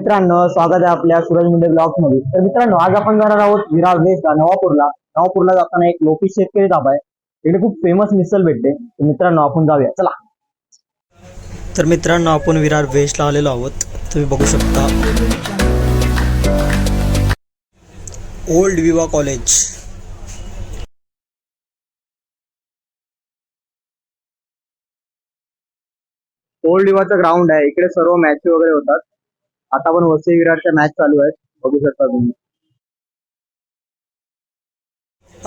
मित्रांनो, स्वागत आहे आपल्या सूरज मुंडे ब्लॉग्स मध्ये. तर मित्रांनो, आज आपण जाणार आहोत विरार वेस्टला, नवापूरला जाताना एक लोकेश शेतकरी ढाबा आहे. तिकडे खूप फेमस मिसळ भेटते. तर मित्रांनो, आपण जाऊया, चला. तर मित्रांनो, आपण विरार वेस्टला आलेलो आहोत. तुम्ही बघू शकता ओल्ड विवा कॉलेज. ओल्ड विवाचा ग्राउंड आहे. इकडे सर्व मॅच वगैरे होतात. आता पण वसई विरारच्या मॅच चालू आहेत, बघू शकता तुम्ही.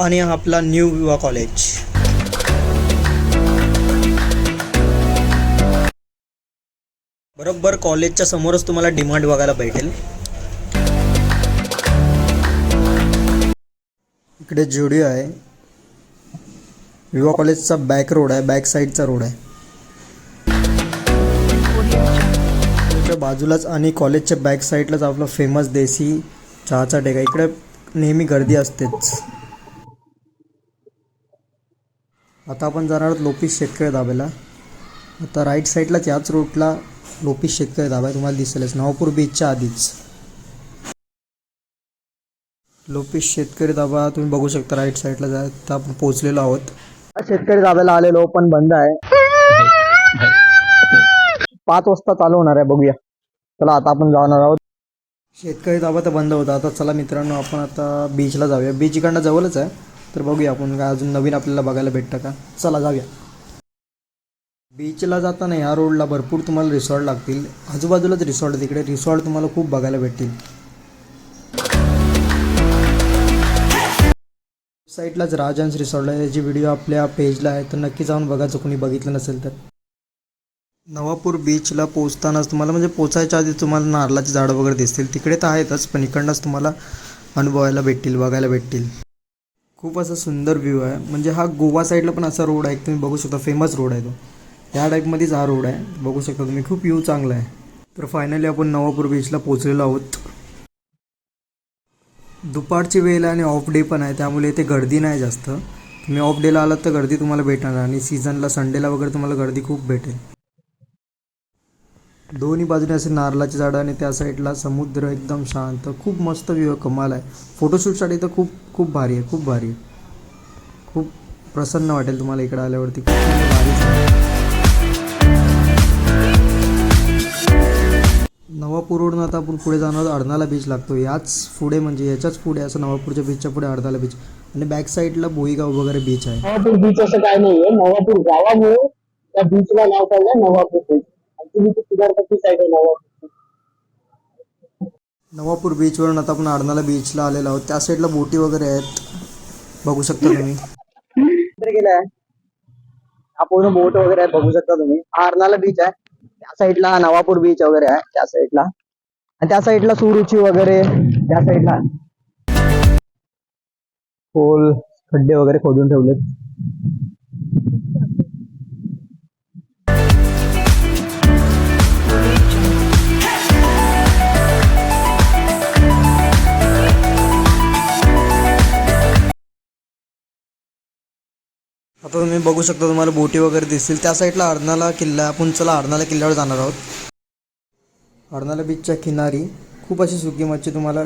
आणि हा आपला न्यू विवा कॉलेज. बरोबर कॉलेजच्या समोरच तुम्हाला डिमांड बघायला भेटेल. इकडे ज्युडिओ आहे. विवा कॉलेजचा बॅक रोड आहे, बॅक साईडचा रोड आहे. बाजूलाच आणि कॉलेजच्या बॅक साईडलाच आपला फेमस देसी चहाचा टेका. इकडे नेहमी गर्दी असतेच. आता आपण जाणार आहोत लोपिस शेतकरी धाब्याला. आता राईट साईडलाच याच रोडला लोपिस शेतकरी धाबा आहे, तुम्हाला दिसेलच नवापूर बीचच्या आधीच. लोपिस शेतकरी धाबा तुम्ही बघू शकता राईट साईडला. आता आपण पोहोचलेलो आहोत. शेतकरी धाब्याला आलेलो, पण बंद आहे. 5 वाजता चालू होणार आहे, बघूया. चला आता आपण जाणार आहोत. शेतकरी धाबा तर बंद होता. आता चला मित्रांनो, आपण आता बीचला जाऊया. बीच इकडनं जवळच आहे, तर बघूया आपण काय अजून नवीन आपल्याला बघायला भेटतं का. चला जाऊया. बीचला जाताना या रोडला भरपूर तुम्हाला रिसॉर्ट लागतील. आजूबाजूलाच रिसॉर्ट, तिकडे रिसॉर्ट तुम्हाला खूप बघायला भेटतील. साईडलाच राजहंस रिसॉर्ट आहे. याची व्हिडिओ आपल्या पेजला आहे, तर नक्की जाऊन बघा जर कोणी बघितलं नसेल तर. नवापूर बीचला पोचतानाच तुम्हाला म्हणजे पोचायच्या आधी तुम्हाला नारळाची झाडं वगैरे दिसतील. तिकडे तर आहेतच, पण इकडनंच तुम्हाला अनुभवायला भेटतील, बघायला भेटतील. खूप असा सुंदर व्ह्यू आहे. म्हणजे हा गोवा साईडला पण असा रोड आहे, तुम्ही बघू शकता. फेमस रोड आहे तो. या टाईपमध्येच हा रोड आहे, बघू शकता तुम्ही. खूप व्ह्यू चांगला आहे. तर फायनली आपण नवापूर बीचला पोचलेलो आहोत. दुपारची वेळ आणि ऑफ डे पण आहे, त्यामुळे इथे गर्दी नाही जास्त. तुम्ही ऑफ डेला आलात तर गर्दी तुम्हाला भेटणार, आणि सीझनला संडेला वगैरे तुम्हाला गर्दी खूप भेटेल. दोन्ही बाजूने असे नारळाची झाडं आणि त्या साईडला समुद्र एकदम शांत. खूप मस्त व्ह्यू, कमाल आहे. फोटोशूटसाठी तर खूप खूप भारी आहे, खूप भारी आहे. खूप प्रसन्न वाटेल तुम्हाला इकडे आल्यावरती. खूप भारी. नवापूरवरून आता आपण पुढे जाणार अर्नाला बीच लागतो. याच पुढे म्हणजे याच्याच पुढे असं नवापूरच्या बीचच्या पुढे अर्नाला बीच, आणि बॅक साईडला भोईगाव वगैरे बीच आहे. नवापूर बीच असं काय नाहीये. नवापूर गावामुळे त्या बीचला नाव पडलं नवापूर बीच. नवापूर बीच वरून आता आपण अर्नाला बीचला आलेलो आहोत. त्या साईडला बोटी वगैरे आहेत, बघू शकता तुम्ही. गेलाय हा पूर्ण बोट वगैरे आहे, बघू शकता तुम्ही. हा अर्नाला बीच आहे. त्या साईडला नवापूर बीच वगैरे आहे, त्या साईडला. आणि त्या साईडला सुरुची वगैरे, त्या साईडला खोल खड्डे वगैरे खोदून ठेवलेत. आता तुम्ही बघू शकता, तुम्हाला बोटी वगैरे दिसतील. त्या साईडला अर्नाला किल्ला. आपण चला अर्नाला किल्ल्यावर जाणार आहोत. अर्नाला बीचच्या किनारी खूप अशी सुकी मच्छी तुम्हाला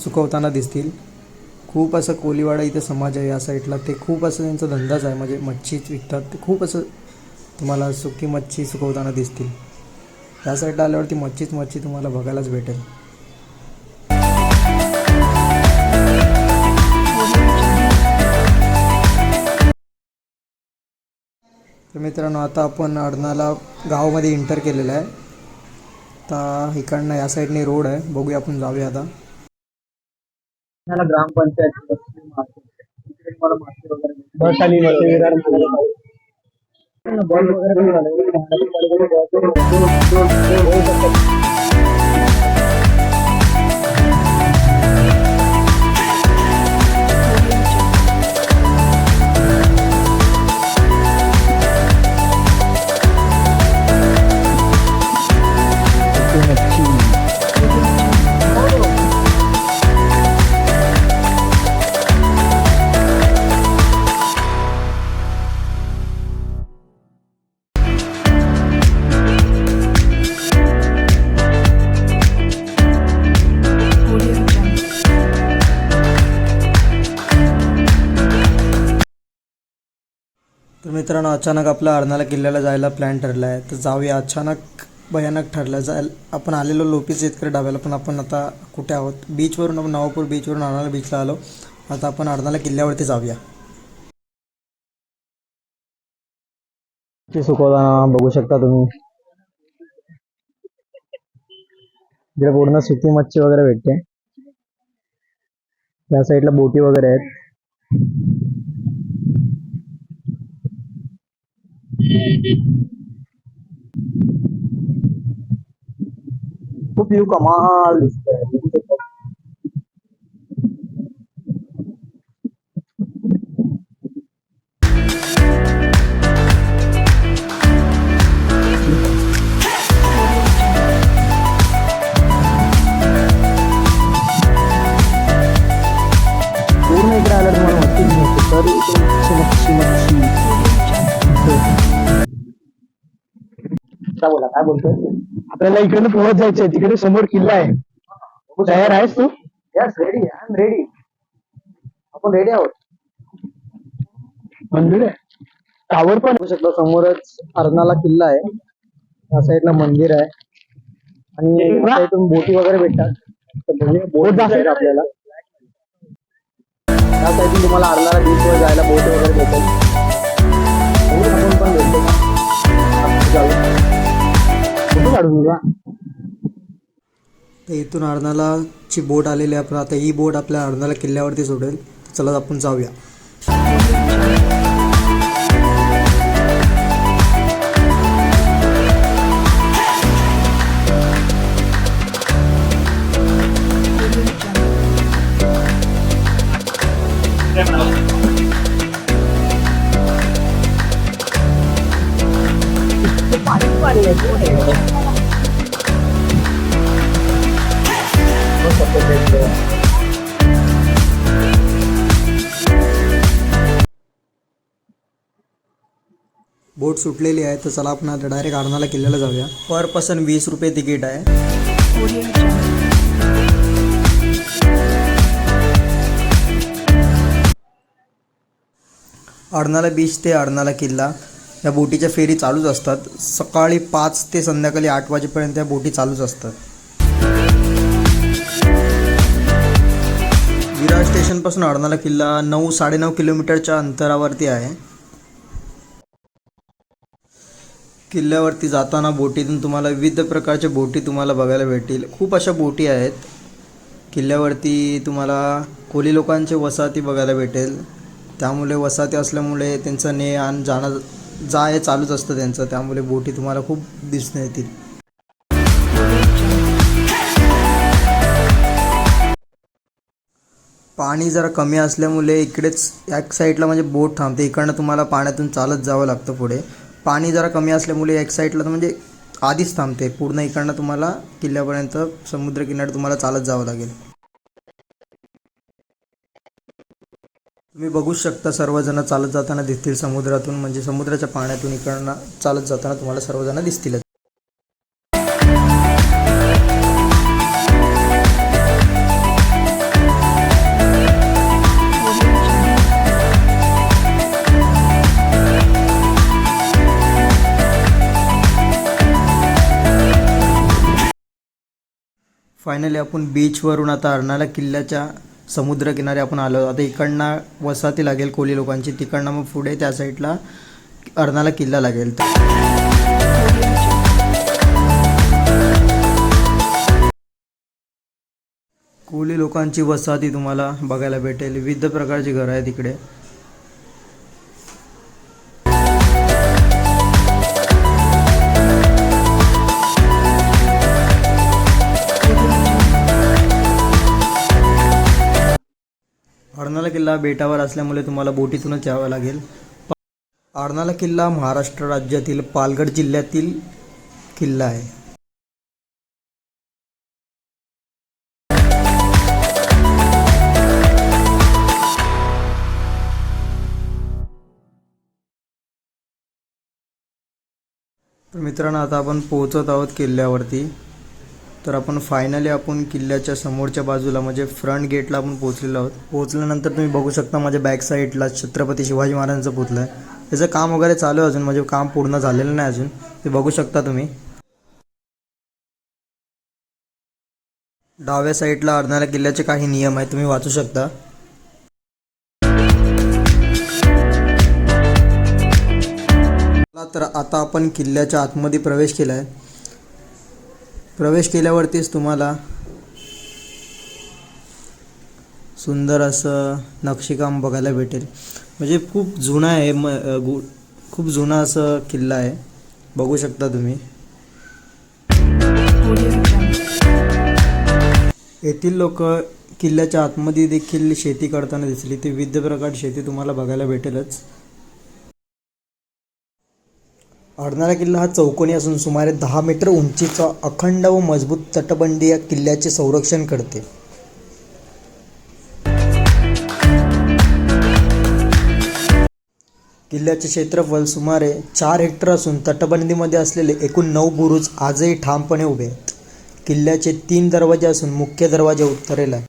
सुकवताना दिसतील. खूप असं कोलीवाडा इथे समाज आहे या साईडला. ते खूप असं त्यांचा धंदाच आहे, म्हणजे मच्छीच विकतात ते. खूप असं तुम्हाला सुकी मच्छी सुकवताना दिसतील. त्या साईडला आल्यावरती मच्छी तुम्हाला बघायलाच भेटेल. तर मित्रांनो, आता आपण अर्नाला गावामध्ये एंटर केलेलं आहे. आता इकडनं या साईडने रोड आहे, बघूया आपण जाऊया आता. ग्रामपंचायत तर मित्रांनो, अचानक आपला अर्नाळा किल्ल्याला जायला प्लॅन ठरला आहे, तर जाऊया. अचानक भयानक ठरलं जायला. आपण आलेलो लोपी शेतकरी डाब्याला, पण आपण आता कुठे आहोत? बीचवरून, आपण नवापूर बीचवरून अर्नाळा बीचला आलो. आता आपण अर्नाळा किल्ल्यावरती जाऊया. सुकवताना बघू शकता तुम्ही, इकडे पूर्ण सुकी मच्छी वगैरे भेटते. या साईडला बोटी वगैरे आहेत. खूप व्ह्यू कमाल दिसतोय. पूर्ण इकडे आलं तुम्हाला मच्छी दिसते. तर इकडे मच्छी मच्छी काय बोला, काय बोलतोय? आपल्याला इकडे पोहोच जायचंय. तिकडे समोर किल्ला आहे. तयार आहेस तू? Yes, ready. I am ready. आपण रेडी आहोत. मंदिर आहे, टावर पण बघू शकता समोरच अर्नाळा किल्ला आहे. या साईडला मंदिर आहे आणि या साईडून बोटी वगैरे भेटतात. तर बोट दाखवायचं आपल्याला. त्या साईडून तुम्हाला अर्नाळा बीचवर जायला बोट वगैरे भेटेल. आपण पण भेटतो फोटो काढून तुला. तर इथून अर्नाळाची बोट आलेली आहे. आपण आता ही बोट आपल्या अर्नाळा किल्ल्यावरती सोडेल. चला आपण जाऊया. बोट सुटलेली आहे. तर चला आपण आता डायरेक्ट अर्नाळा किल्ल्याला जाऊया. पर पर्सन 20 रुपये तिकीट आहे. अर्नाळा बीच ते अर्नाळा किल्ला या बोटीच्या फेरी चालूच असतात. सकाळी 5 ते संध्याकाळी 8 वाजेपर्यंत या बोटी चालूच असतात. विरार स्टेशनपासून अर्नाळा किल्ला 9-9.5 किलोमीटरच्या अंतरावरती आहे. किल्ल्यावरती जाताना बोटीतून तुम्हाला विविध प्रकारच्या बोटी तुम्हाला बघायला भेटतील. खूप अशा बोटी आहेत. किल्ल्यावरती तुम्हाला कोळी लोकांचे वसाहती बघायला भेटेल. त्यामुळे वसाहती असल्यामुळे त्यांचं ने आण जाणं जाय चालूच असतं त्यांचं. त्यामुळे बोटी तुम्हाला खूप दिसून येतील. पाणी जरा कमी असल्यामुळे इकडेच एक साईडला म्हणजे बोट थांबते. इकडनं तुम्हाला पाण्यातून चालत जावं लागतं पुढे. पाणी जरा कमी असल्यामुळे एक साईडला तर म्हणजे आधीच थांबते. पूर्ण इकडनं तुम्हाला किल्ल्यापर्यंत समुद्रकिनारी तुम्हाला चालत जावं लागेल. तुम्ही बघू शकता सर्वजण चालत जाताना दिसतील समुद्रातून, म्हणजे समुद्राच्या पाण्यातून इकडनं चालत जाताना तुम्हाला सर्वजण दिसतील. फायनली आपण बीचवरून आता अर्नाळा किल्ल्याच्या समुद्रकिनारी आपण आलो. आता इकडनं वसाहती लागेल कोळी लोकांची. तिकडनं मग पुढे त्या साईडला अर्नाळा किल्ला लागेल. कोळी लोकांची वसाहती तुम्हाला बघायला भेटेल. विविध प्रकारची घरं आहेत इकडे. अर्नाळा किल्ला बेटावर असल्यामुळे तुम्हाला बोटीतूनच यावं लागेल. अर्नाळा किल्ला महाराष्ट्र राज्यातील पालघर जिल्ह्यातील किल्ला आहे. तर मित्रांनो, आता आपण पोहोचत आहोत किल्ल्यावरती. तर आपण फायनली आपण किल्ल्याच्या समोरच्या बाजूला म्हणजे फ्रंट गेटला आपण पोहोचलेलो आहोत. पोहोचल्यानंतर तुम्ही बघू शकता माझ्या बॅक साईडला छत्रपती शिवाजी महाराजांचा पुतळा आहे. त्याचं काम वगैरे चालू आहे अजून, म्हणजे काम पूर्ण झालेलं नाही अजून, ते बघू शकता तुम्ही. डाव्या साईडला अर्नाळा किल्ल्याचे काही नियम आहेत, तुम्ही वाचू शकता. तर आता आपण किल्ल्याच्या आतमध्ये प्रवेश केला आहे. प्रवेश केल्यावरतीच तुम्हाला सुंदर असं नक्षीकाम बघायला भेटेल. म्हणजे खूप जुना आहे, खूप जुना असं किल्ला आहे, बघू शकता तुम्ही. येथील लोक किल्ल्याच्या आतमध्ये देखील शेती करताना दिसली. ती विविध प्रकारची शेती तुम्हाला बघायला भेटेलच. अर्नाळा किल्ला हा चौकोनी असून सुमारे 10 मीटर उंचीचा अखंड व मजबूत तटबंदी या किल्ल्याचे संरक्षण करते. किल्ल्याचे क्षेत्रफळ सुमारे 4 हेक्टर असून तटबंदीमध्ये असलेले एकूण 9 बुरुज आजही ठामपणे उभे आहेत. किल्ल्याचे 3 दरवाजे असून मुख्य दरवाजा उत्तरेला आहे.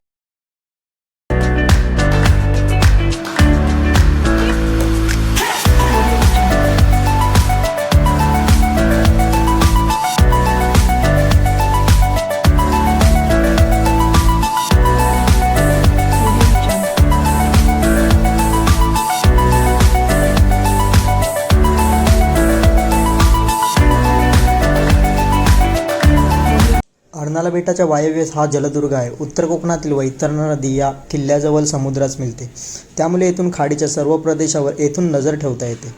अर्नाळा बेटाच्या वायव्येस हा जलदुर्ग आहे. उत्तर कोकणातील वैतरणा नदी या किल्ल्याजवळ समुद्रास मिळते, त्यामुळे येथून खाडीच्या सर्व प्रदेशावर येथून नजर ठेवता येते.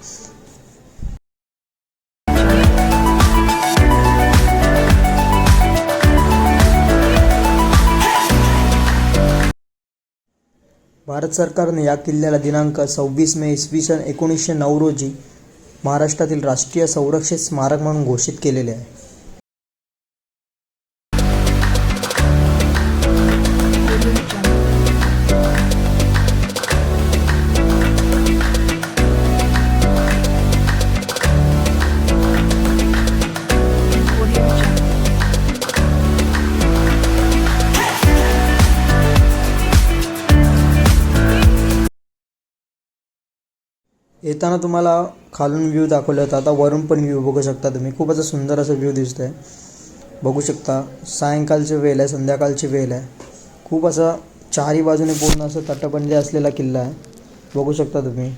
भारत सरकारने या किल्ल्याला दिनांक 26 मे इसवी सन 1909 रोजी महाराष्ट्रातील राष्ट्रीय संरक्षित स्मारक म्हणून घोषित केलेले आहे. येताना तुम्हाला खालून व्ह्यू दाखवला होता, आता वरून पण व्ह्यू बघू शकता तुम्ही. खूप असं सुंदर असं व्ह्यू दिसत आहे, बघू शकता. सायंकाळची वेळ आहे, संध्याकाळची वेळ आहे. खूप असं चारही बाजूने पूर्ण असं तटबंदी असलेला किल्ला आहे, बघू शकता तुम्ही.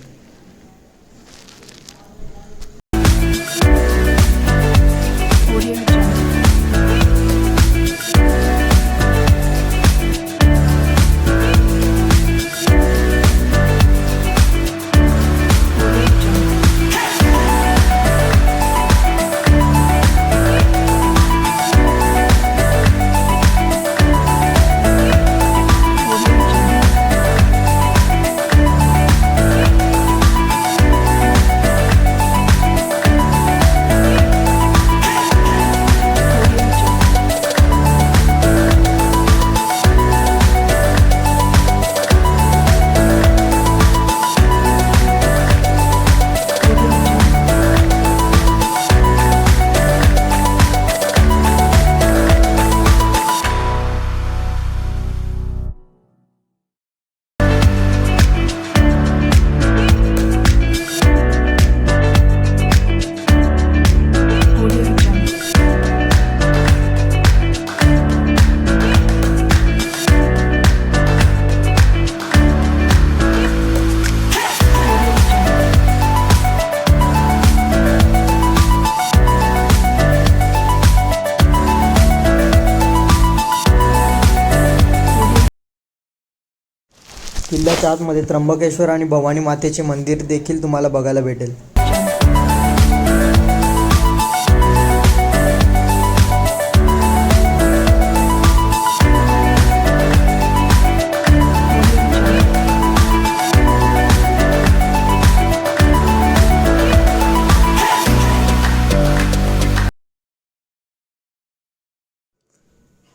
किल्ल्याच्या आतमध्ये त्र्यंबकेश्वर आणि भवानी मातेचे मंदिर देखील तुम्हाला बघायला भेटेल.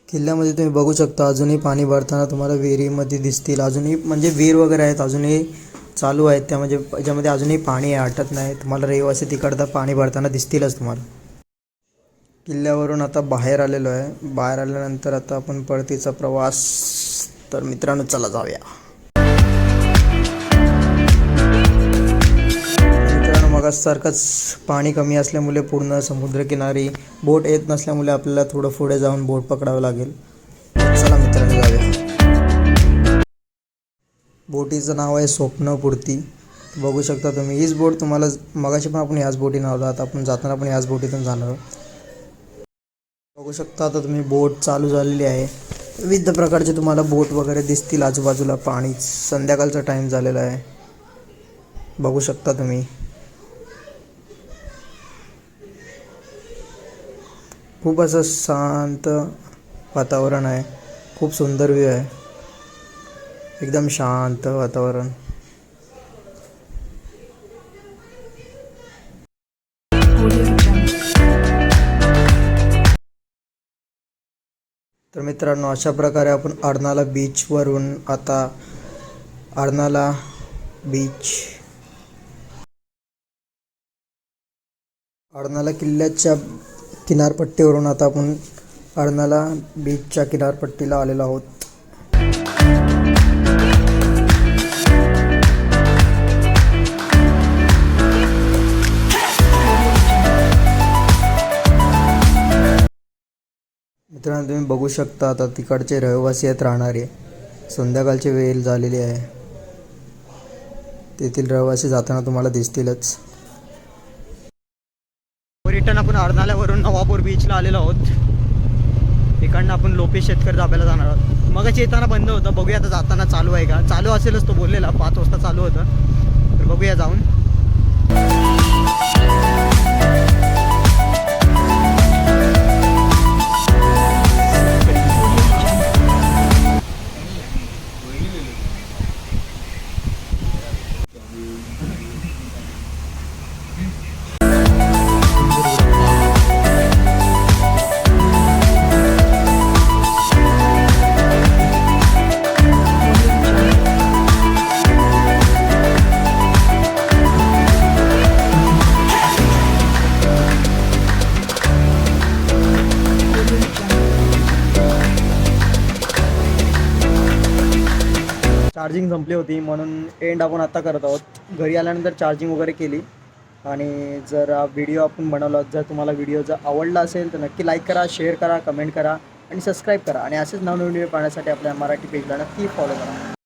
किल्ल्यामध्ये तुम्ही बघू शकता अजूनही पाणी भरताना तुम्हाला विहिरीमध्ये दिसतील. अजूनही म्हणजे विहीर वगैरे आहेत, अजूनही चालू आहेत त्याच्यामध्ये अजूनही पाणी आटत नाही. तुम्हाला रहिवासी तिकडं पाणी भरताना दिसतीलच तुम्हाला. किल्ल्यावरून आता बाहेर आलेलो आहे. बाहेर आल्यानंतर आता आपण परतीचा प्रवास. तर मित्रांनो चला जाऊया. मित्रांनो मगासारखंच पाणी कमी असल्यामुळे पूर्ण समुद्रकिनारी बोट येत नसल्यामुळे आपल्याला थोडं पुढे जाऊन बोट पकडावं लागेल. चला मित्रांनो जाऊया. बोटीचं नाव आहे स्वप्नपूर्ती. बघू शकता तुम्ही. हीच बोट तुम्हाला मगाशी पण आपण ह्याच बोटीनं आलो, आता आपण जाताना पण ह्याच बोटीतून जाणार आहोत. बघू शकता आता तुम्ही बोट चालू झालेली आहे. विविध प्रकारचे तुम्हाला बोट वगैरे दिसतील आजूबाजूला. पाणी संध्याकाळचा टाईम झालेला आहे. बघू शकता तुम्ही. खूप असं शांत वातावरण आहे. खूप सुंदर व्ह्यू आहे. एकदम शांत वातावरण. तर मित्रांनो अशा प्रकारे आपण अर्नाळा बीचवरून आता अर्नाळा बीच अर्नाळा किल्ल्याच्या किनारपट्टीवरून आता आपण अर्नाळा बीचच्या किनारपट्टीला आलेलो आहोत. मित्रांनो तुम्ही बघू शकता आता तिकडचे रहिवासी आहेत राहणारे. संध्याकाळची वेळ झालेली आहे. तेथील रहिवासी जाताना तुम्हाला दिसतीलच. रिटर्न आपण अर्नाळ्यावरून नवापूर बीचला आलेलो आहोत. इकडनं आपण लोपेश शेतकरी धाब्याला जाणार आहोत. मगाशी येताना बंद होतं, बघूया आता जाताना चालू आहे का. चालू असेलच, तो बोललेला 5 वाजता चालू होतं. तर बघूया जाऊन. चार्जिंग संपली होती म्हणून एंड आपण आता करत आहोत. घरी आल्यानंतर चार्जिंग वगैरे केली. आणि जर हा व्हिडिओ आपण बनवला, जर तुम्हाला व्हिडिओ जर आवडला असेल तर नक्की लाईक करा, शेअर करा, कमेंट करा आणि सबस्क्राईब करा. आणि असेच नवनवीन व्हिडिओ पाहण्यासाठी आपल्या मराठी पेजला नक्की फॉलो करा.